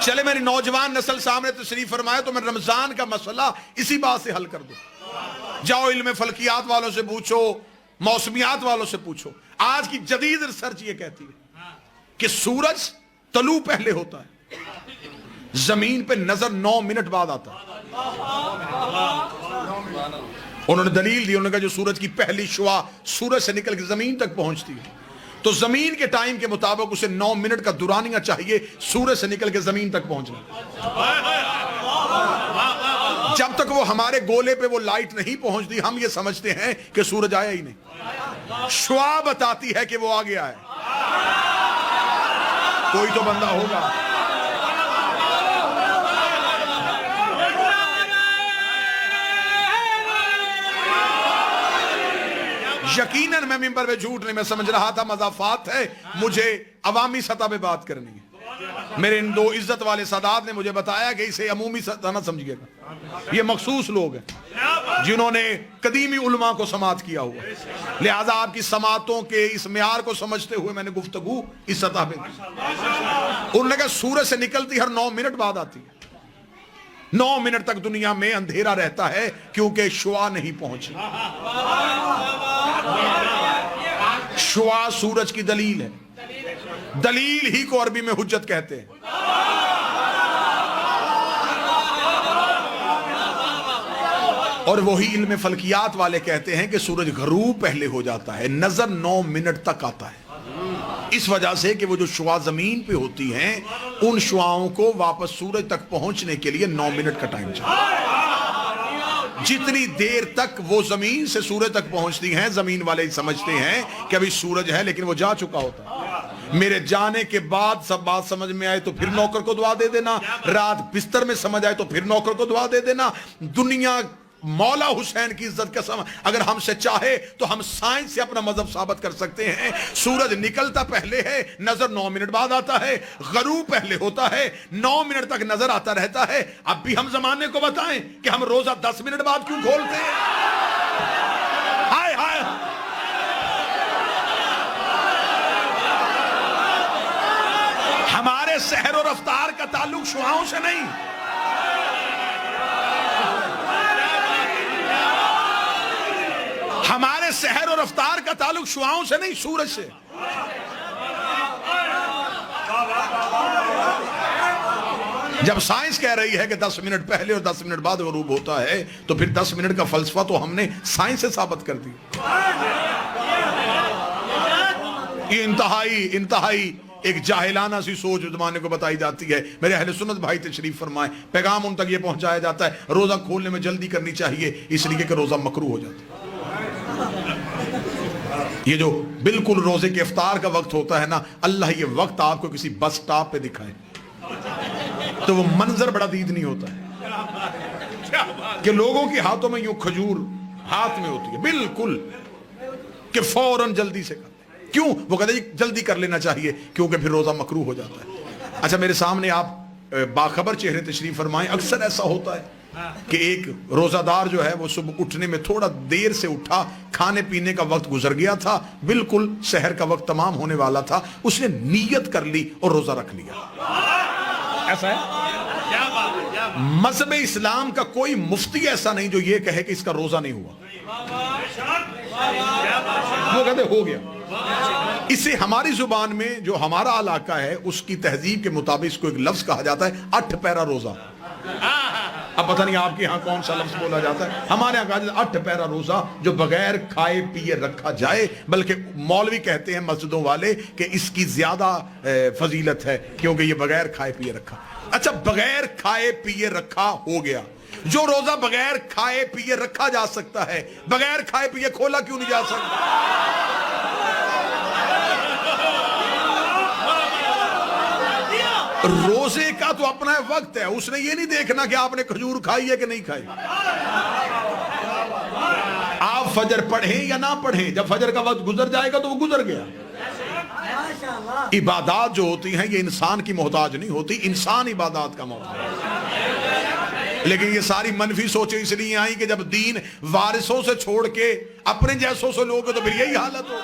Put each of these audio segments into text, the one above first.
چلے میری نوجوان نسل سامنے تشریف فرمائے تو میں رمضان کا مسئلہ اسی بات سے حل کر دوں. جاؤ علم فلکیات والوں سے پوچھو, موسمیات والوں سے پوچھو. آج کی جدید ریسرچ یہ کہتی ہے کہ سورج طلوع پہلے ہوتا ہے, زمین پہ نظر 9 منٹ بعد آتا ہے. انہوں نے دلیل دی, انہوں نے کہا جو سورج کی پہلی شعاع سورج سے نکل کے زمین تک پہنچتی ہے تو زمین کے ٹائم کے مطابق اسے 9 منٹ کا دورانیہ چاہیے سورج سے نکل کے زمین تک پہنچنا. جب تک وہ ہمارے گولے پہ وہ لائٹ نہیں پہنچتی ہم یہ سمجھتے ہیں کہ سورج آیا ہی نہیں. شعاع بتاتی ہے کہ وہ آ گیا ہے. کوئی تو بندہ ہوگا. یقیناً میں ممبر پہ جھوٹ نہیں, میں سمجھ رہا تھا مضافات ہے, مجھے عوامی سطح پہ بات کرنی ہے. میرے ان 2 عزت والے سادات نے مجھے بتایا کہ اسے عمومی سطح نہ سمجھئے گا, یہ مخصوص لوگ ہیں جنہوں نے قدیمی علماء کو سماعت کیا ہوا, لہذا آپ کی سماعتوں کے اس معیار کو سمجھتے ہوئے میں نے گفتگو اس سطح پہ کی. انہوں نے کہا سورج سے نکلتی ہر 9 منٹ بعد آتی ہے. 9 منٹ تک دنیا میں اندھیرا رہتا ہے کیونکہ شعاع نہیں پہنچی. شعاع سورج کی دلیل ہے, دلیل ہی کو عربی میں حجت کہتے ہیں. اور وہی علم فلکیات والے کہتے ہیں کہ سورج غروب پہلے ہو جاتا ہے, نظر 9 منٹ تک آتا ہے. اس وجہ سے کہ وہ جو شعاع زمین پہ ہوتی ہیں ان شعاعوں کو واپس سورج تک پہنچنے کے لیے 9 منٹ کا ٹائم چاہیے. جتنی دیر تک وہ زمین سے سورج تک پہنچتی ہیں زمین والے سمجھتے ہیں کہ ابھی سورج ہے لیکن وہ جا چکا ہوتا ہے. میرے جانے کے بعد سب بات سمجھ میں آئے تو پھر نوکر کو دعا دے دینا, رات بستر میں سمجھ آئے تو پھر نوکر کو دعا دے دینا. دنیا مولا حسین کی عزت کا اگر ہم سے چاہے تو ہم سائنس سے اپنا مذہب ثابت کر سکتے ہیں. سورج نکلتا پہلے ہے, نظر 9 منٹ بعد آتا ہے. غروب پہلے ہوتا ہے, 9 منٹ تک نظر آتا رہتا ہے. اب بھی ہم زمانے کو بتائیں کہ ہم روزہ 10 منٹ بعد کیوں کھولتے ہیں. ہائے ہائے, ہمارے سحر و رفتار کا تعلق شعاعوں سے نہیں, ہمارے سحر و رفتار کا تعلق شعاعوں سے نہیں, سورج سے. جب سائنس کہہ رہی ہے کہ 10 منٹ پہلے اور 10 منٹ بعد غروب ہوتا ہے تو پھر 10 منٹ کا فلسفہ تو ہم نے سائنس سے ثابت کر دی. یہ انتہائی ایک جاہلانہ سی سوچ زمانے کو بتائی جاتی ہے. میرے اہل سنت بھائی تشریف فرمائیں, پیغام ان تک یہ پہنچایا جاتا ہے روزہ کھولنے میں جلدی کرنی چاہیے اس لیے کہ روزہ مکروہ ہو جاتا ہے. یہ جو بالکل روزے کے افطار کا وقت ہوتا ہے نا, اللہ یہ وقت آپ کو کسی بس سٹاپ پہ دکھائے تو وہ منظر بڑا دیدنی ہوتا ہے کہ لوگوں کے ہاتھوں میں یوں کھجور ہاتھ میں ہوتی ہے بالکل کہ فوراً جلدی سے کرتے. کیوں؟ وہ کہتے ہیں جلدی کر لینا چاہیے کیونکہ پھر روزہ مکروہ ہو جاتا ہے. اچھا میرے سامنے آپ باخبر چہرے تشریف فرمائیں. اکثر ایسا ہوتا ہے کہ ایک روزہ دار جو ہے وہ صبح اٹھنے میں تھوڑا دیر سے اٹھا, کھانے پینے کا وقت گزر گیا تھا, بالکل سحر کا وقت تمام ہونے والا تھا, اس نے نیت کر لی اور روزہ رکھ لیا. ایسا ہے مذہب اسلام کا کوئی مفتی ایسا نہیں جو یہ کہے کہ اس کا روزہ نہیں ہوا. وہ کہتے ہو گیا. اسے ہماری زبان میں جو ہمارا علاقہ ہے اس کی تہذیب کے مطابق اس کو ایک لفظ کہا جاتا ہے 8 پیرا روزہ. اب پتہ نہیں آپ کے ہاں کون سا لفظ بولا جاتا ہے, ہمارے ہاں کہا جاتا ہے 8 پیرا روزہ جو بغیر کھائے پیے رکھا جائے, بلکہ مولوی کہتے ہیں مسجدوں والے کہ اس کی زیادہ فضیلت ہے کیونکہ یہ بغیر کھائے پیے رکھا. اچھا بغیر کھائے پیے رکھا ہو گیا, جو روزہ بغیر کھائے پیے رکھا جا سکتا ہے بغیر کھائے پیے کھولا کیوں نہیں جا سکتا؟ روزے کا تو اپنا وقت ہے, اس نے یہ نہیں دیکھنا کہ آپ نے کھجور کھائی ہے کہ نہیں کھائی. آپ فجر پڑھیں یا نہ پڑھیں, جب فجر کا وقت گزر جائے گا تو وہ گزر گیا. عبادات جو ہوتی ہیں یہ انسان کی محتاج نہیں ہوتی, انسان عبادات کا محتاج ہے. لیکن یہ ساری منفی سوچیں اس لیے آئیں کہ جب دین وارثوں سے چھوڑ کے اپنے جیسوں سے لوگ تو پھر یہی حالت ہو.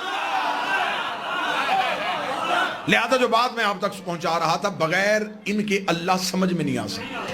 لہذا جو بات میں آپ تک پہنچا رہا تھا، بغیر ان کے اللہ سمجھ میں نہیں آ سکتا۔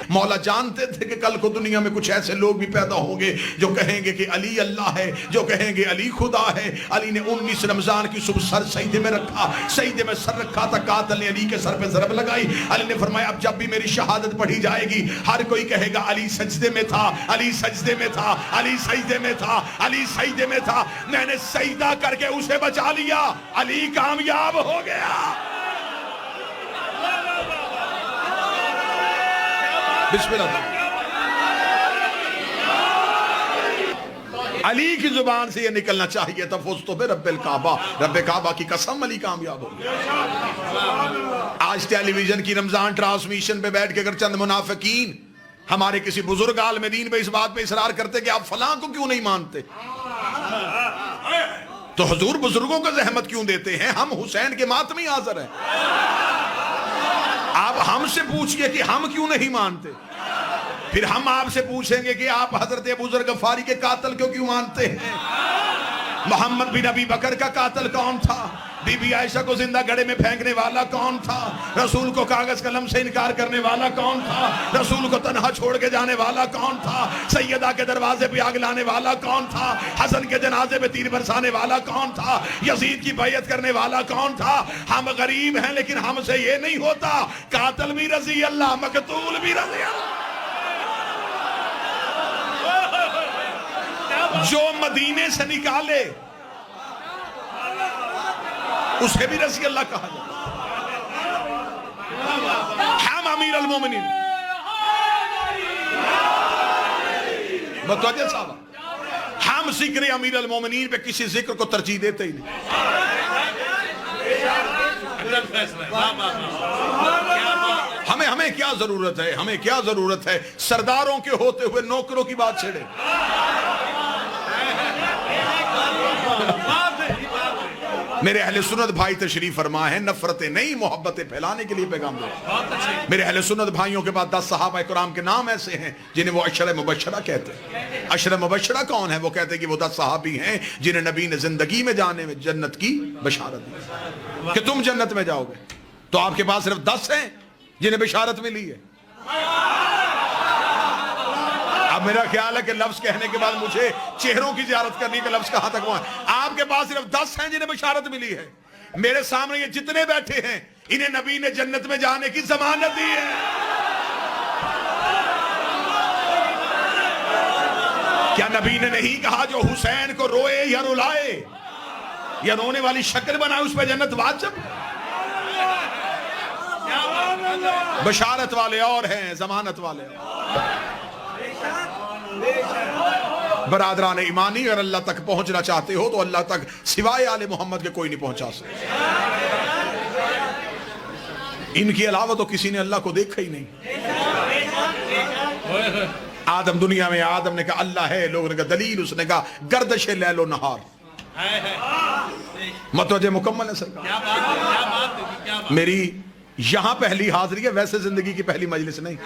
مولا جانتے تھے کہ کل کو دنیا میں کچھ ایسے لوگ بھی پیدا ہوں گے جو کہیں گے کہ علی اللہ ہے، جو کہیں گے علی خدا ہے۔ علی نے 19 رمضان کی صبح سر سجدے میں رکھا، سجدے میں سر رکھا تھا، قاتل نے علی کے سر پہ ضرب لگائی۔ علی نے فرمایا اب جب بھی میری شہادت پڑھی جائے گی، ہر کوئی کہے گا علی سجدے میں تھا، علی سجدے میں تھا، علی سجدے میں تھا، علی سجدے میں تھا، میں نے سجدہ کر کے اسے بچا لیا، علی کامیاب ہو گیا۔ بسم اللہ۔ علی کی زبان سے یہ نکلنا چاہیے تھا، فزت برب الکعبہ، رب کعبہ کی قسم علی کامیاب ہو گیا۔ آج ٹیلی ویژن کی رمضان ٹرانسمیشن پہ بیٹھ کے اگر چند منافقین ہمارے کسی بزرگ عالم دین پہ اس بات پہ اصرار کرتے کہ آپ فلاں کو کیوں نہیں مانتے، تو حضور بزرگوں کو زحمت کیوں دیتے ہیں؟ ہم حسین کے ماتمی حاضر ہیں، آپ ہم سے پوچھئے کہ ہم کیوں نہیں مانتے، پھر ہم آپ سے پوچھیں گے کہ آپ حضرت ابو ذر غفاری کے قاتل کیوں مانتے ہیں؟ محمد بن ابی بکر کا قاتل کون تھا؟ بی بی عائشہ کو زندہ گڑھے میں پھینکنے والا کون تھا؟ رسول کو کاغذ قلم سے انکار کرنے والا کون تھا؟ رسول کو تنہا چھوڑ کے جانے والا کون تھا؟ سیدہ کے دروازے پہ آگ لانے والا کون تھا؟ حسن کے جنازے پہ تیر برسانے والا کون تھا؟ یزید کی بیعت کرنے والا کون تھا؟ ہم غریب ہیں لیکن ہم سے یہ نہیں ہوتا، قاتل بھی رضی اللہ، مقتول بھی رضی اللہ۔ جو مدینے سے نکالے اسے بھی رضی اللہ کہا جائے۔ ہم امیر المومنین، متوجہ صاحب، ہم ذکر امیر المومنین پہ کسی ذکر کو ترجیح دیتے ہی نہیں۔ ہمیں کیا ضرورت ہے، ہمیں کیا ضرورت ہے سرداروں کے ہوتے ہوئے نوکروں کی بات چھیڑے۔ میرے اہل سنت بھائی تشریف فرما ہے، نفرتیں نہیں محبتیں پھیلانے کے لیے پیغام دے۔ میرے اہل سنت بھائیوں کے بعد 10 صحابہ کرام کے نام ایسے ہیں جنہیں وہ عشرہ مبشرہ کہتے ہیں۔ عشرہ مبشرہ کون ہے؟ وہ کہتے ہیں کہ وہ 10 صحابی ہیں جنہیں نبی نے زندگی میں جانے میں جنت کی بشارت دی کہ تم جنت میں جاؤ گے۔ تو آپ کے پاس صرف 10 ہیں جنہیں بشارت ملی ہے۔ اب میرا خیال ہے کہ لفظ کہنے کے بعد مجھے چہروں کی زیارت کرنی کا لفظ کہاں تک پہنچا۔ آپ کے پاس صرف 10 ہیں جنہیں بشارت ملی ہے۔ میرے سامنے یہ جتنے بیٹھے ہیں انہیں نبی نے جنت میں جانے کی ضمانت دی ہے۔ کیا نبی نے نہیں کہا جو حسین کو روئے یا رلائے یا رونے والی شکل بنائے اس پہ جنت واجب؟ بشارت والے اور ہیں، ضمانت والے اور۔ برادران ایمانی، اگر اللہ تک پہنچنا چاہتے ہو تو اللہ تک سوائے آل محمد کے کوئی نہیں پہنچا سکتا۔ ان کے علاوہ تو کسی نے اللہ کو دیکھا ہی نہیں۔ آدم، دنیا میں آدم نے کہا اللہ ہے، لوگوں نے کہا دلیل، اس نے کہا گردش لیل و نہار۔ متوجہ مکمل ہے سرکار؟ میری یہاں پہلی حاضری ہے، ویسے زندگی کی پہلی مجلس نہیں۔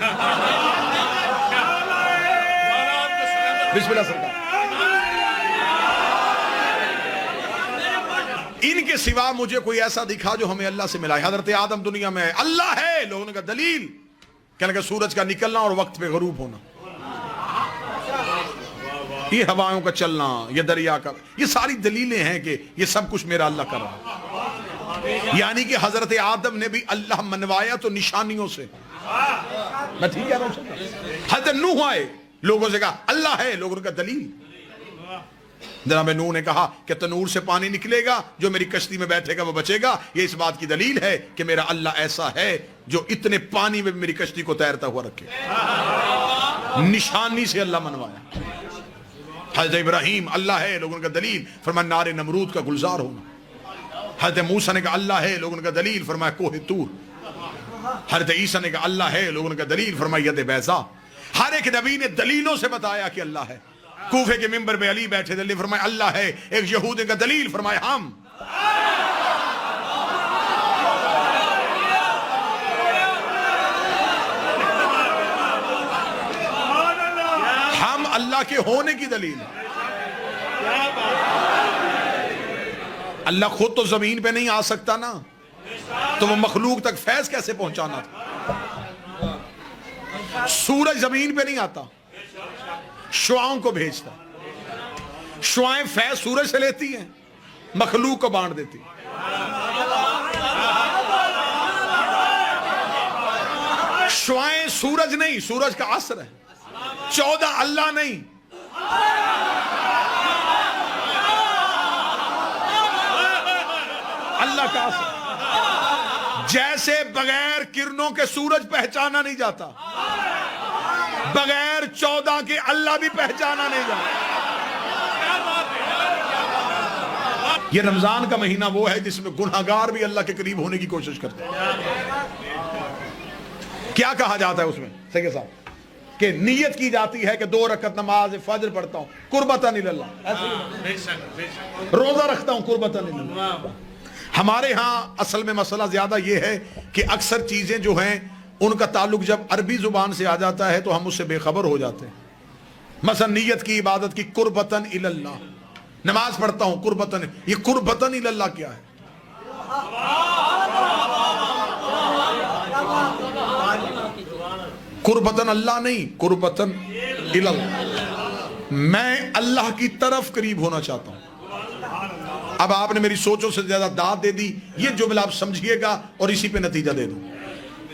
بسم اللہ سرکار۔ ان کے سوا مجھے کوئی ایسا دکھا جو ہمیں اللہ سے ملا ہے۔ حضرت آدم دنیا میں اللہ ہے، لوگوں نے کہا دلیل، کہنے کہ سورج کا نکلنا اور وقت پہ غروب ہونا، یہ ہوائوں کا چلنا، یہ دریا کا، یہ ساری دلیلیں ہیں کہ یہ سب کچھ میرا اللہ کر رہا ہے۔ یعنی کہ حضرت آدم نے بھی اللہ منوایا تو نشانیوں سے۔ میں ٹھیک کہہ رہا ہوں؟ حضرت نوح آئے، لوگوں سے کہا اللہ ہے، لوگوں نے کہا دلیل۔ جناب نوح نے کہا کہ تنور سے پانی نکلے گا، جو میری کشتی میں بیٹھے گا وہ بچے گا، یہ اس بات کی دلیل ہے کہ میرا اللہ ایسا ہے جو اتنے پانی میں میری کشتی کو تیرتا ہوا رکھے۔ نشانی سے اللہ منوایا۔ حضرت ابراہیم اللہ ہے، لوگوں نے کہا دلیل، فرمایا نار نمرود کا گلزار ہونا۔ حضرت موسیٰ نے کہا اللہ ہے، لوگوں نے کہا دلیل، فرمایا کوہ طور۔ حضرت عیسیٰ نے کہا اللہ ہے، لوگوں نے کہا دلیل، فرمایا ید بیضا۔ ہر ایک نبی نے دلیلوں سے بتایا کہ اللہ ہے۔ کوفے کے منبر پہ علی بیٹھے، دلیل فرمایا اللہ ہے۔ ایک یہودی کا دلیل، فرمایا ہم۔ ہم اللہ کے ہونے کی دلیل۔ اللہ خود تو زمین پہ نہیں آ سکتا نا، تو وہ مخلوق تک فیض کیسے پہنچانا تھا؟ سورج زمین پہ نہیں آتا، شعاؤں کو بھیجتا، شعائیں فیض سورج سے لیتی ہیں، مخلوق کو بانٹ دیتی۔ شعائیں سورج نہیں، سورج کا عصر ہے، 14 اللہ نہیں، اللہ کا عصر۔ جیسے بغیر کرنوں کے سورج پہچانا نہیں جاتا، بغیر 14 کے اللہ بھی پہچانا نہیں جاتا۔ یہ رمضان کا مہینہ وہ ہے جس میں گناہگار بھی اللہ کے قریب ہونے کی کوشش کرتے ہیں۔ کیا کہا جاتا ہے اس میں سیدھے صاحب کہ نیت کی جاتی ہے کہ 2 رکعت نماز فجر پڑھتا ہوں قربتاً اللہ، روزہ رکھتا ہوں قربتاً اللہ۔ ہمارے ہاں اصل میں مسئلہ زیادہ یہ ہے کہ اکثر چیزیں جو ہیں ان کا تعلق جب عربی زبان سے آ جاتا ہے تو ہم اس سے بے خبر ہو جاتے ہیں۔ مثلا نیت کی عبادت کی قربتاً اللہ، نماز پڑھتا ہوں قربتاً، یہ قربتاً اللہ کیا ہے؟ قربتاً اللہ نہیں، قربتاً اللہ، میں اللہ کی طرف قریب ہونا چاہتا ہوں۔ اب آپ نے میری سوچوں سے زیادہ داد دے دی، یہ جملہ آپ سمجھیے گا اور اسی پہ نتیجہ دے دوں۔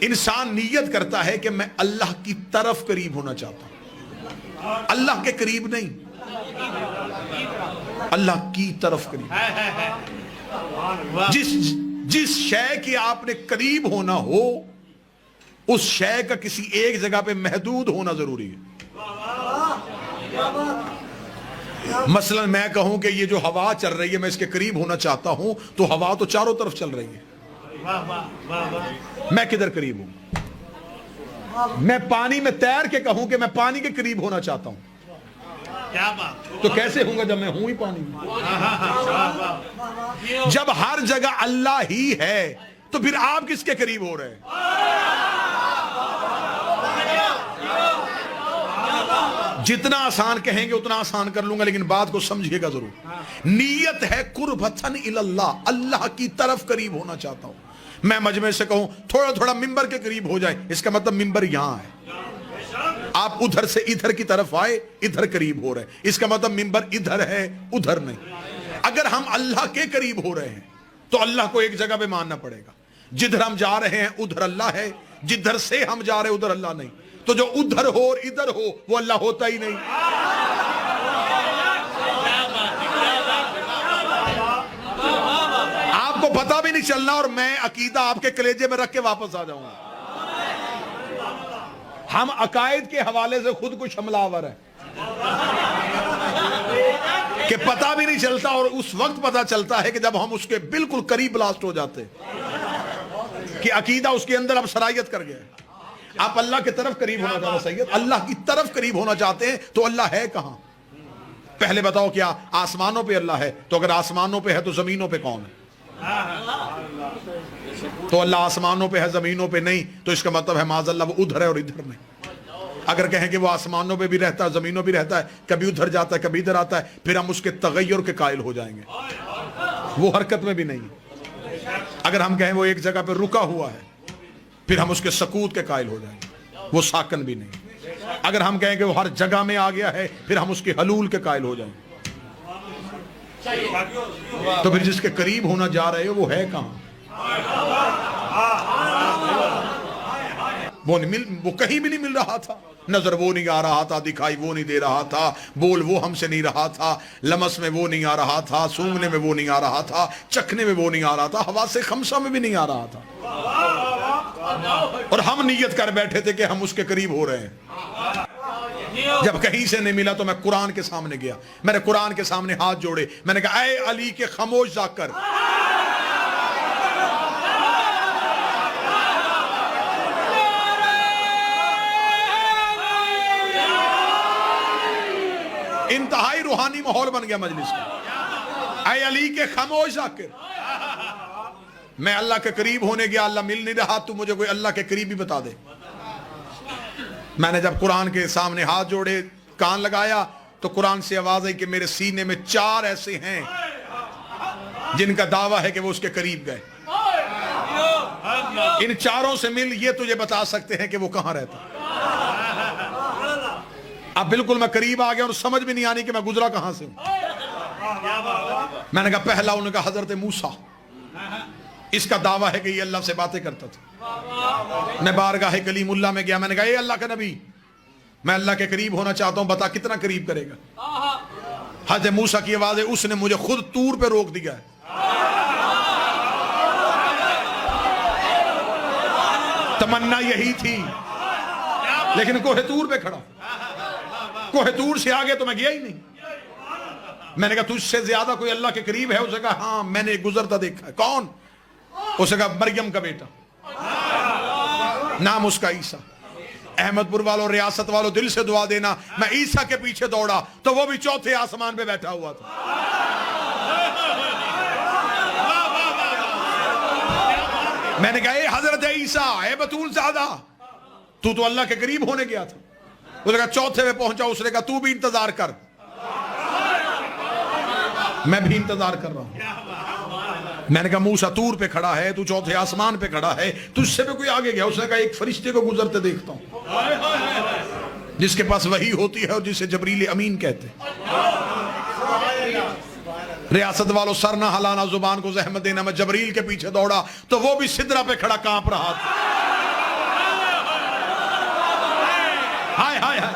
انسان نیت کرتا ہے کہ میں اللہ کی طرف قریب ہونا چاہتا ہوں، اللہ کے قریب نہیں، اللہ کی طرف قریب۔ جس شے کی آپ نے قریب ہونا ہو اس شے کا کسی ایک جگہ پہ محدود ہونا ضروری ہے۔ مثلا میں کہوں کہ یہ جو ہوا چل رہی ہے میں اس کے قریب ہونا چاہتا ہوں تو ہوا تو چاروں طرف چل رہی ہے، میں کدھر قریب ہوں؟ میں پانی میں تیر کے کہوں کہ میں پانی کے قریب ہونا چاہتا ہوں تو کیسے ہوں گا جب میں ہوں ہی پانی میں؟ جب ہر جگہ اللہ ہی ہے تو پھر آپ کس کے قریب ہو رہے ہیں؟ جتنا آسان کہیں گے اتنا آسان کر لوں گا، لیکن بات کو سمجھیے گا ضرور۔ نیت ہے قربتاً اللہ، اللہ کی طرف قریب ہونا چاہتا ہوں۔ میں مجمع سے کہوں تھوڑا تھوڑا ممبر کے قریب ہو جائے، اس کا مطلب ممبر یہاں ہے۔ آپ ادھر سے ادھر کی طرف آئے، ادھر قریب ہو رہے، اس کا مطلب ممبر ادھر ہے ادھر نہیں۔ اگر ہم اللہ کے قریب ہو رہے ہیں تو اللہ کو ایک جگہ پہ ماننا پڑے گا، جدھر ہم جا رہے ہیں ادھر اللہ ہے، جدھر سے ہم جا رہے ہیں ادھر اللہ نہیں۔ تو جو ادھر ہو اور ادھر ہو وہ اللہ ہوتا ہی نہیں۔ آپ کو پتہ بھی نہیں چلنا اور میں عقیدہ آپ کے کلیجے میں رکھ کے واپس آ جاؤں گا۔ ہم عقائد کے حوالے سے خود کچھ حملہ آور ہے کہ پتہ بھی نہیں چلتا، اور اس وقت پتہ چلتا ہے کہ جب ہم اس کے بالکل قریب بلاسٹ ہو جاتے کہ عقیدہ اس کے اندر اب سرایت کر گیا۔ آپ اللہ کی طرف قریب ہونا چاہتے ہیں سید، اللہ کی طرف قریب ہونا چاہتے ہیں تو اللہ ہے کہاں؟ پہلے بتاؤ کیا آسمانوں پہ اللہ ہے؟ تو اگر آسمانوں پہ ہے تو زمینوں پہ کون ہے؟ تو اللہ آسمانوں پہ ہے زمینوں پہ نہیں، تو اس کا مطلب ہے معاذ اللہ وہ ادھر ہے اور ادھر نہیں۔ اگر کہیں کہ وہ آسمانوں پہ بھی رہتا ہے زمینوں بھی رہتا ہے، کبھی ادھر جاتا ہے کبھی ادھر آتا ہے، پھر ہم اس کے تغیر کے قائل ہو جائیں گے، وہ حرکت میں بھی نہیں۔ اگر ہم کہیں وہ ایک جگہ پہ رکا ہوا ہے پھر ہم اس کے سکوت کے قائل ہو جائیں گے، وہ ساکن بھی نہیں۔ اگر ہم کہیں کہ وہ ہر جگہ میں آ گیا ہے پھر ہم اس کے حلول کے قائل ہو جائیں گے۔ تو پھر جس کے قریب ہونا جا رہے ہو وہ ہے کہاں؟ وہ کہیں بھی نہیں مل رہا تھا، نظر وہ نہیں آ رہا تھا، دکھائی وہ نہیں دے رہا تھا، بول وہ ہم سے نہیں رہا تھا، لمس میں وہ نہیں آ رہا تھا، سونگنے میں وہ نہیں آ رہا تھا، چکھنے میں وہ نہیں آ رہا تھا، حواس خمسہ میں بھی نہیں آ رہا تھا، اور ہم نیت کر بیٹھے تھے کہ ہم اس کے قریب ہو رہے ہیں۔ جب کہیں سے نہیں ملا تو میں قرآن کے سامنے گیا، میں نے قرآن کے سامنے ہاتھ جوڑے، میں نے کہا اے علی کے خاموش ذاکر، انتہائی روحانی ماحول بن گیا مجلس کا۔ اے علی کے خاموش ذاکر، میں اللہ کے قریب ہونے گیا، اللہ مل نہیں رہا، تو مجھے کوئی اللہ کے قریب بھی بتا دے۔ میں نے جب قرآن کے سامنے ہاتھ جوڑے کان لگایا تو قرآن سے آواز آئی کہ میرے سینے میں 4 ایسے ہیں جن کا دعویٰ ہے کہ وہ اس کے قریب گئے. ان چاروں سے مل یہ تجھے بتا سکتے ہیں کہ وہ کہاں رہتا. اب بالکل میں قریب آ گیا اور سمجھ بھی نہیں آنی کہ میں گزرا کہاں سے ہوں. میں نے کہا پہلا انہوں نے کہا حضرت موسیٰ، اس کا دعویٰ ہے کہ یہ اللہ سے باتیں کرتا تھا. میں بارگاہ کلیم اللہ میں گیا. میں نے کہا اے اللہ کا نبی، میں اللہ کے قریب ہونا چاہتا ہوں، بتا کتنا قریب کرے گا. حضرت موسیٰ کی آواز ہے، اس نے مجھے خود طور پہ روک دیا ہے. تمنا یہی تھی، لیکن کوہ طور پہ کھڑا. کوہ طور سے آگے تو میں گیا ہی نہیں. میں نے کہا تجھ سے زیادہ کوئی اللہ کے قریب ہے؟ اسے کہا ہاں میں نے گزرتا دیکھا ہے. کون؟ اسے کہا مریم کا بیٹا، نام اس کا عیسیٰ. احمد پور والوں، ریاست والوں، دل سے دعا دینا. میں عیسیٰ کے پیچھے دوڑا تو وہ بھی چوتھے آسمان پہ بیٹھا ہوا تھا. میں نے کہا اے حضرت عیسیٰ، اے بطول زادہ، تو اللہ کے قریب ہونے گیا تھا. اس نے کہا چوتھے پہ پہنچا. اس نے کہا تو بھی انتظار کر. میں بھی انتظار کر رہا ہوں. میں نے کہا موسیٰ طور پہ کھڑا ہے، تو چوتھے آسمان پہ کھڑا ہے، تجھ سے بھی کوئی آگے گیا؟ اس نے کہا ایک فرشتے کو گزرتے دیکھتا ہوں جس کے پاس وحی ہوتی ہے اور جسے جبریل امین کہتے ہیں. ریاست والوں سر نہ ہلانا، زبان کو زحمت دینا. میں جبریل کے پیچھے دوڑا تو وہ بھی سدرہ پہ کھڑا کانپ رہا تھا. ہائے ہائے ہائے.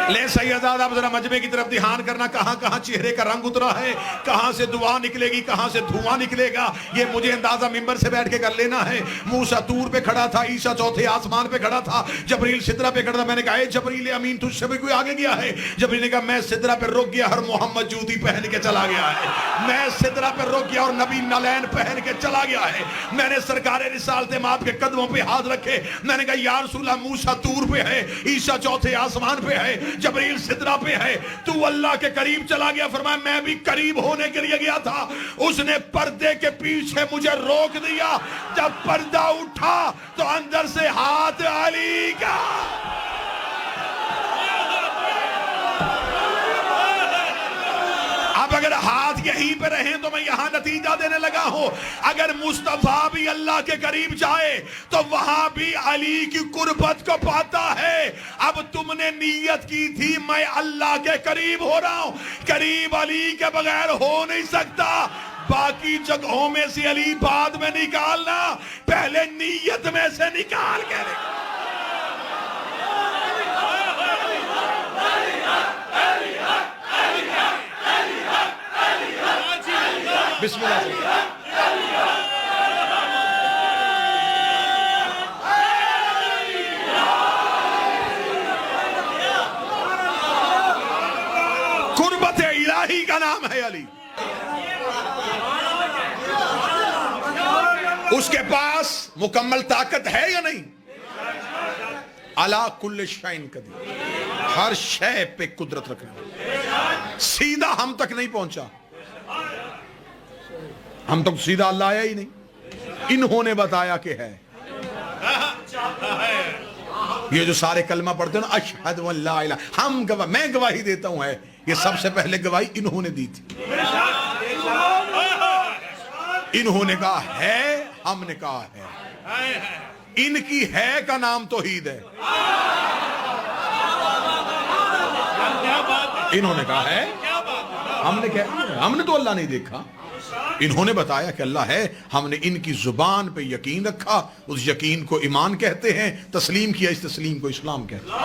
لے سیداد، آپ ذرا مجمع کی طرف دھیان کرنا. کہاں کہاں چہرے کا رنگ اترا ہے، کہاں سے دعا نکلے گی، کہاں سے دھواں نکلے گا، یہ مجھے اندازہ ممبر سے بیٹھ کے کر لینا ہے. موسیٰ طور پہ کھڑا تھا، عیسیٰ چوتھے آسمان پہ کھڑا تھا، جبریل سدرہ پہ کھڑا تھا. میں نے کہا اے جبریل امین، تجھ سے بھی کوئی آگے گیا ہے؟ جبریل نے کہا میں سدرہ پہ رک گیا اور محمد جوتی پہن کے چلا گیا ہے. میں سدرہ پہ رک گیا اور نبی نالین پہن کے چلا گیا ہے. میں نے سرکار رسالت مآب کے قدموں پہ ہاتھ رکھے. میں نے کہا یا رسول اللہ، موسیٰ طور پہ ہے، عیسیٰ چوتھے آسمان پہ ہے، جبریل سدرہ پہ ہے، تو اللہ کے قریب چلا گیا. فرمایا میں بھی قریب ہونے کے لیے گیا تھا. اس نے پردے کے پیچھے مجھے روک دیا. جب پردہ اٹھا تو اندر سے ہاتھ علی کا. اب اگر ہاتھ یہیں پہ رہیں تو میں یہاں نتیجہ دینے لگا ہوں. اگر مصطفیٰ بھی اللہ کے قریب جائے تو وہاں بھی علی کی قربت کو پاتا ہے. اب تم نے نیت کی تھی میں اللہ کے قریب ہو رہا ہوں، قریب علی کے بغیر ہو نہیں سکتا. باقی جگہوں میں سے علی بعد میں نکالنا، پہلے نیت میں سے نکال کے بسم اللہ. قربت الہی کا نام ہے علی. اس کے پاس مکمل طاقت ہے یا نہیں؟ علا کل شیء قدیر، ہر شے پہ قدرت رکھنا. سیدھا ہم تک نہیں پہنچا، ہم تک سیدھا اللہ آیا ہی نہیں، انہوں نے بتایا کہ ہے. یہ جو سارے کلمہ پڑھتے ہیں نا، اشہد ان لا الہ، ہم گواہ، میں گواہی دیتا ہوں ہے، یہ سب سے پہلے گواہی انہوں نے دی تھی. انہوں نے کہا ہے، ہم نے کہا ہے. ان کی ہے کا نام توحید ہے. انہوں نے کہا ہے، ہم نے تو اللہ نہیں دیکھا. انہوں نے بتایا کہ اللہ ہے، ہم نے ان کی زبان پہ یقین رکھا، اس یقین کو ایمان کہتے ہیں، تسلیم کیا، اس تسلیم کو اسلام کہتے ہیں.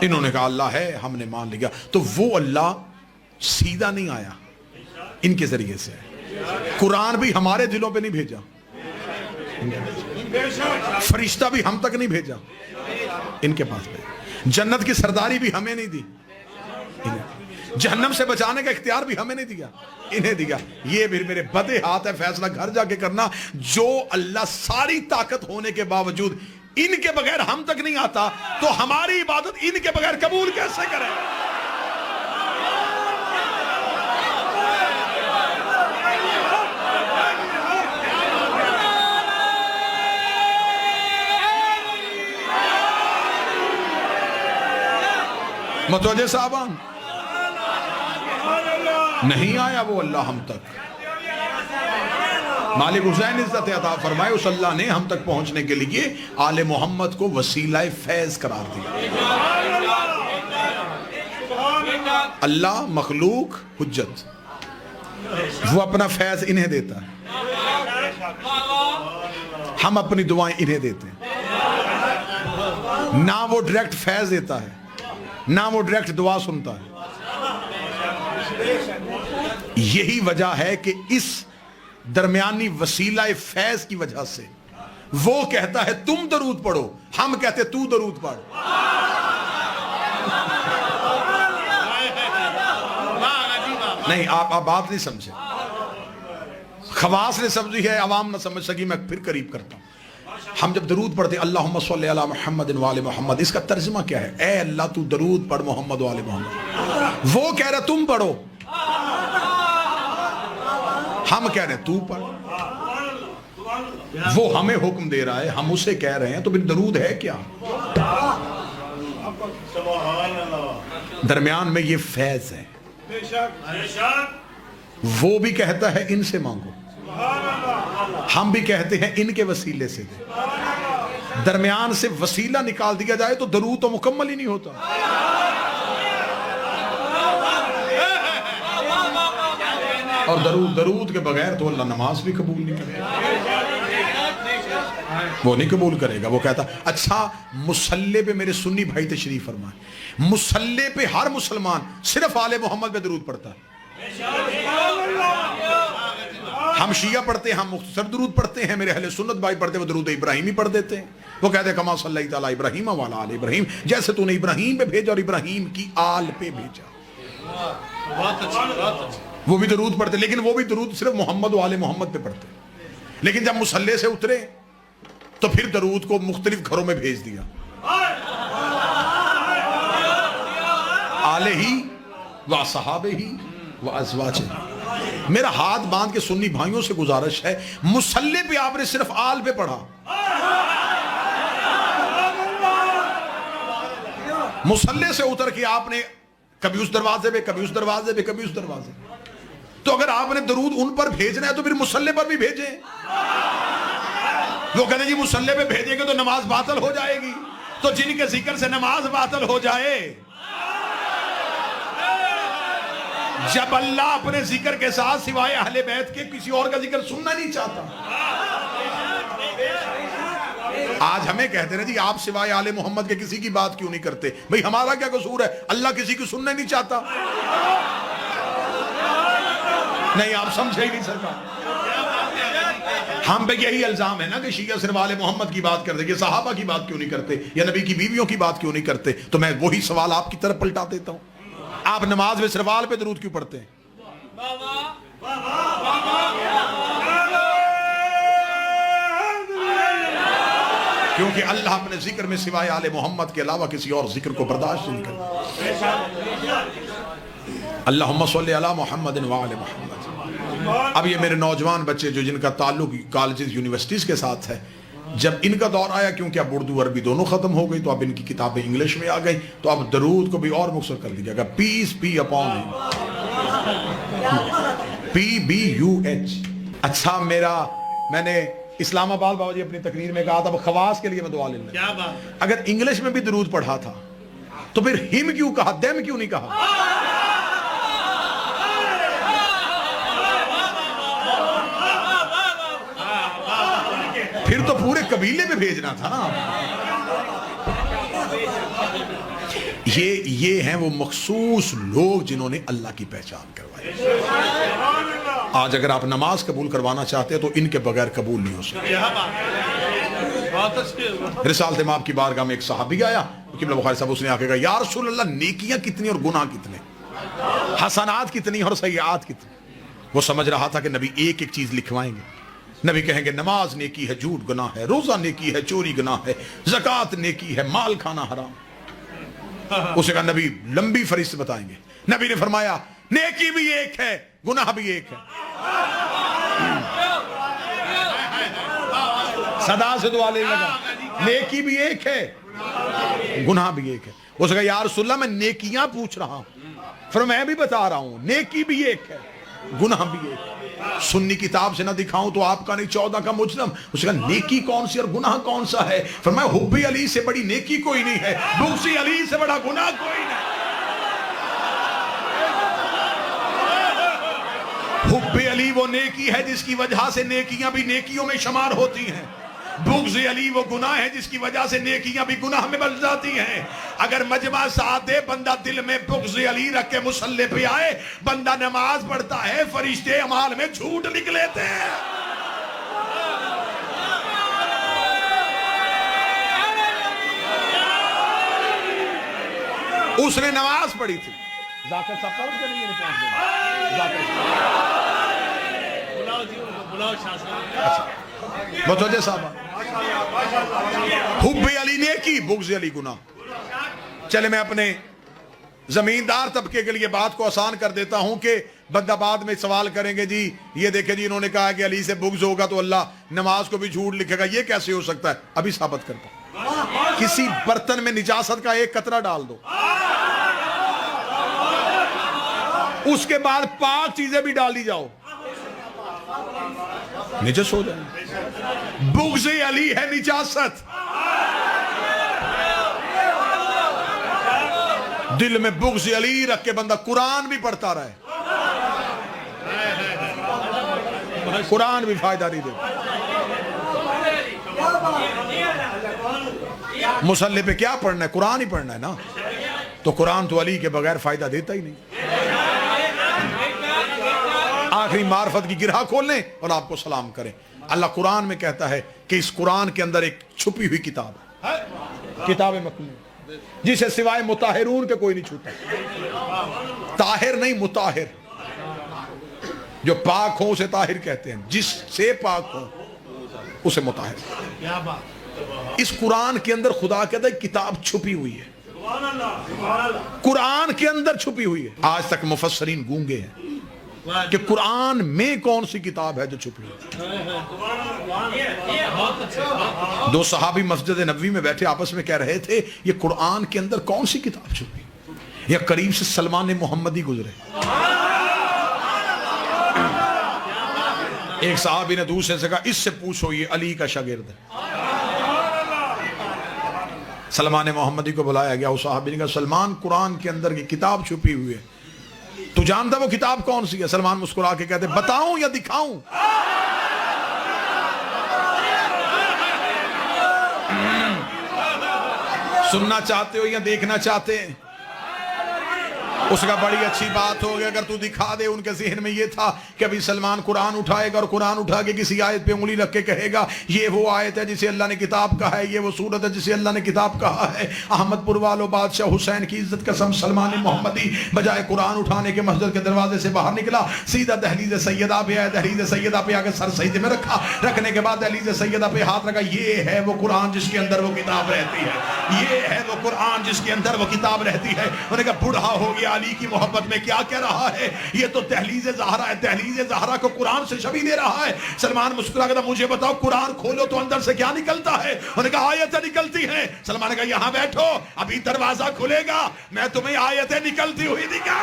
انہوں نے کہا اللہ ہے، ہم نے مان لیا. تو وہ اللہ سیدھا نہیں آیا، ان کے ذریعے سے. قرآن بھی ہمارے دلوں پہ نہیں بھیجا، فرشتہ بھی ہم تک نہیں بھیجا، ان کے پاس بھیجا. جنت کی سرداری بھی ہمیں نہیں دی، جہنم سے بچانے کا اختیار بھی ہمیں نہیں دیا، انہیں دیا. یہ بھی میرے بدے ہاتھ ہے، فیصلہ گھر جا کے کرنا. جو اللہ ساری طاقت ہونے کے باوجود ان کے بغیر ہم تک نہیں آتا تو ہماری عبادت ان کے بغیر قبول کیسے کرے؟ متوجہ صاحبان؟ نہیں آیا وہ اللہ ہم تک. مالک حسین عزت عطا فرمائے اس اللہ نے ہم تک پہنچنے کے لیے آل محمد کو وسیلہ فیض قرار دیا. اللہ مخلوق حجت، وہ اپنا فیض انہیں دیتا ہے، ہم اپنی دعائیں انہیں دیتے ہیں. نہ وہ ڈائریکٹ فیض دیتا ہے، نہ وہ ڈائریکٹ دعا سنتا ہے. یہی وجہ ہے کہ اس درمیانی وسیلہ فیض کی وجہ سے وہ کہتا ہے تم درود پڑھو، ہم کہتے تو درود پڑھ. نہیں آپ بات نہیں سمجھے، خواص نے سمجھی ہے، عوام نہ سمجھ سکی. میں پھر قریب کرتا ہوں. ہم جب درود پڑھتے اللہم صلی علی محمد وآل محمد، اس کا ترجمہ کیا ہے؟ اے اللہ تو درود پڑھ محمد وآل محمد. وہ کہہ رہا تم پڑھو، ہم کہہ رہے ہیں تو پڑھ. وہ ہمیں حکم دے رہا ہے، ہم اسے کہہ رہے ہیں، تو پھر درود ہے کیا؟ درمیان میں یہ فیض ہے. وہ بھی کہتا ہے ان سے مانگو، ہم بھی کہتے ہیں ان کے وسیلے سے دے. درمیان سے وسیلہ نکال دیا جائے تو درود تو مکمل ہی نہیں ہوتا. اور درود کے بغیر تو اللہ نماز بھی قبول نہیں کرے گا. وہ نہیں قبول کرے گا. وہ کہتا اچھا مصلی پہ میرے سنی بھائی تشریف فرمائیں، مصلی پہ ہر مسلمان صرف آل محمد پہ درود پڑھتا ہے. ہم شیعہ پڑھتے ہیں، ہم مختصر درود پڑھتے ہیں، میرے اہل سنت بھائی پڑھتے ہیں وہ درود ابراہیمی پڑھ دیتے ہیں. وہ کہتے ہیں کما صلی اللہ علی ابراہیم وعلی آل ابراہیم، جیسے تو نے ابراہیم پہ بھیجا اور ابراہیم کی آل پہ بھیجا. وہ بھی درود پڑھتے، لیکن وہ بھی درود صرف محمد و آل محمد پہ پڑھتے. لیکن جب مصلی سے اترے تو پھر درود کو مختلف گھروں میں بھیج دیا. آلہ ہی و صحابہ ہی و ازواجہ. میرا ہاتھ باندھ کے سنی بھائیوں سے گزارش ہے، مصلی پہ آپ نے صرف آل پہ پڑھا. مصلی سے اتر کے آپ نے کبھی اس دروازے پہ، کبھی اس دروازے پہ، کبھی اس دروازے پہ. تو اگر آپ نے درود ان پر بھیجنا ہے تو پھر مصلی پر بھی بھیجیں. وہ کہتے ہیں جی مصلی پہ بھیجیں گے تو نماز باطل ہو جائے گی. تو جن کے ذکر سے نماز باطل ہو جائے، جب اللہ اپنے ذکر کے ساتھ سوائے اہل بیت کے کسی اور کا ذکر سننا نہیں چاہتا. آج ہمیں کہتے ہیں جی آپ سوائے آل محمد کے کسی کی بات کیوں نہیں کرتے؟ بھئی ہمارا کیا قصور ہے؟ اللہ کسی کی سننا نہیں چاہتا. نہیں آپ سمجھے ہی نہیں سرکار. ہم پہ یہی الزام ہے نا کہ شیعہ صرف آل محمد کی بات کرتے، یہ صحابہ کی بات کیوں نہیں کرتے، یا نبی کی بیویوں کی بات کیوں نہیں کرتے؟ تو میں وہی سوال آپ کی طرف پلٹا دیتا ہوں، آپ نماز میں صرف آل پہ درود کیوں پڑھتے ہیں؟ کیونکہ اللہ اپنے ذکر میں سوائے آل محمد کے علاوہ کسی اور ذکر کو برداشت نہیں کرتا. اللہم صلی علی محمد وعلی محمد. اب یہ میرے نوجوان بچے جو جن کا تعلق کالجز یونیورسٹیز کے ساتھ ہے، جب ان کا دور آیا، کیونکہ اب اردو عربی دونوں ختم ہو گئی تو اب ان کی کتابیں انگلش میں آ گئی، تو اب درود کو بھی اور مختصر کر دیا گیا، peace be upon him, PBUH. اچھا میں نے اسلام آباد بابا جی اپنی تقریر میں کہا تھا خواص کے لیے میں دعا لینا. کیا بات؟ اگر انگلش میں بھی درود پڑھا تھا تو پھر ہم کیوں کہا، دیم کیوں نہیں کہا؟ پھر تو پورے قبیلے میں بھیجنا تھا نا. یہ ہیں وہ مخصوص لوگ جنہوں نے اللہ کی پہچان کروائی. آج اگر آپ نماز قبول کروانا چاہتے ہیں تو ان کے بغیر قبول نہیں ہو سکتی. رسالت امام کی بارگاہ میں ایک صحابی آیا، قبلہ بخاری صاحب، اس نے آ کے کہا یا رسول اللہ نیکیاں کتنی اور گناہ کتنے، حسنات کتنی اور سیئات کتنی. وہ سمجھ رہا تھا کہ نبی ایک ایک چیز لکھوائیں گے. نبی کہیں گے نماز نیکی ہے، جھوٹ گناہ ہے، روزہ نیکی ہے، چوری گناہ ہے، زکوٰۃ نیکی ہے، مال کھانا حرام. اسے کہا نبی لمبی فہرست بتائیں گے. نبی نے فرمایا نیکی بھی ایک ہے، گناہ بھی ایک ہے. صدا سے دعا لینے لگا، نیکی بھی ایک ہے، گناہ بھی ایک ہے. اس نے کہا یا رسول اللہ میں نیکیاں پوچھ رہا ہوں. پھر میں بھی بتا رہا ہوں نیکی بھی ایک ہے گناہ بھی ایک ہے. سنی کتاب سے نہ دکھاؤں تو آپ کا نہیں 14 کا مجرم. اس نے کہا نیکی کون سی اور گناہ کون سا ہے؟ فرمایا حب علی سے بڑی نیکی کوئی نہیں ہے، بغض علی سے بڑا گناہ کوئی نہیں. حب علی وہ نیکی ہے جس کی وجہ سے نیکیاں بھی نیکیوں میں شمار ہوتی ہیں. بغض علی وہ گناہ ہے جس کی وجہ سے نیکیاں بھی گناہ میں بن جاتی ہیں. اگر مجمع ساتھ دے بندہ دل میں بغض علی رکھ کے مصلی پہ آئے، بندہ نماز پڑھتا ہے، فرشتے اعمال میں جھوٹ لکھ لیتے ہیں. اس نے نماز پڑھی تھی. ذاکر صاحب پڑھ کے نہیں پہنچ گئے. متوجہ صاحب حب علی نیکی، بغض علی گناہ. چلے میں اپنے زمیندار طبقے کے لیے بات کو آسان کر دیتا ہوں کہ بندہ بعد میں سوال کریں گے جی یہ دیکھیں جی انہوں نے کہا کہ علی سے بغض ہوگا تو اللہ نماز کو بھی جھوٹ لکھے گا، یہ کیسے ہو سکتا ہے؟ ابھی ثابت کرتا ہوں. کسی برتن میں نجاست کا ایک قطرہ ڈال دو، اس کے بعد پاک چیزیں بھی ڈال دی جاؤ، نجس ہو جائے. بغض علی ہے نجاست. دل میں بغض علی رکھ کے بندہ قرآن بھی پڑھتا رہے، قرآن بھی فائدہ نہیں دے. مصلی پہ کیا پڑھنا ہے؟ قرآن ہی پڑھنا ہے نا. تو قرآن تو علی کے بغیر فائدہ دیتا ہی نہیں. آخری معرفت کی گرہ کھول لیں اور آپ کو سلام کریں. اللہ قرآن میں کہتا ہے کہ اس قرآن کے اندر ایک چھپی ہوئی کتاب ہے، کتاب مکتوب، جسے سوائے مطہرون کے کوئی نہیں چھوتا. طاہر نہیں، مطہر. جو پاک ہو اسے طاہر کہتے ہیں، جس سے پاک ہو اسے مطہر. اس قرآن کے اندر خدا کہتا ہے کتاب چھپی ہوئی ہے، قرآن کے اندر چھپی ہوئی ہے. آج تک مفسرین گونگے ہیں کہ قرآن میں کون سی کتاب ہے جو چھپی ہوئی. دو صحابی مسجد نبوی میں بیٹھے آپس میں کہہ رہے تھے یہ قرآن کے اندر کون سی کتاب چھپی. یا قریب سے سلمان محمدی گزرے. ایک صحابی نے دوسرے سے کہا اس سے پوچھو یہ علی کا شاگرد ہے. سلمان محمدی کو بلایا گیا. اس صحابی نے کہا سلمان قرآن کے اندر کی کتاب چھپی ہوئی ہے، تو جانتا وہ کتاب کون سی ہے؟ سلمان مسکرا کے کہتے بتاؤں یا دکھاؤں؟ سننا چاہتے ہو یا دیکھنا چاہتے ہیں؟ اس کا بڑی اچھی بات ہوگی اگر تو دکھا دے. ان کے ذہن میں یہ تھا کہ ابھی سلمان قرآن اٹھائے گا اور قرآن اٹھا کے کسی آیت پہ انگلی رکھ کے کہے گا یہ وہ آیت ہے جسے اللہ نے کتاب کہا ہے، یہ وہ سورت ہے جسے اللہ نے کتاب کہا ہے. احمد پور والو بادشاہ حسین کی عزت قسم سلمان محمدی بجائے قرآن اٹھانے کے مسجد کے دروازے سے باہر نکلا، سیدھا دہلیز سیدہ پہ آیا. دہلیز سیدہ پہ آ کے سر سجدے میں رکھا. رکھنے کے بعد دہلیز سیدہ پہ ہاتھ رکھا. یہ ہے وہ قرآن جس کے اندر وہ کتاب رہتی ہے، یہ ہے وہ قرآن جس کے اندر وہ کتاب رہتی ہے. انہوں نے کہا بوڑھا ہو گیا علی کی محبت میں کیا کہہ رہا ہے؟ یہ تو دہلیز زہرا ہے، دہلیز زہرا کو قرآن سے شبیہ دے رہا ہے. سلمان مسکرا کہتا مجھے بتاؤ قرآن کھولو تو اندر سے کیا نکلتا ہے؟ انہوں نے کہا آیتیں نکلتی ہیں. سلمان نے کہا یہاں بیٹھو ابھی دروازہ کھلے گا میں تمہیں آیتیں نکلتی ہوئی دکھا.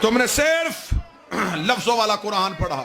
تم نے صرف لفظوں والا قرآن پڑھا.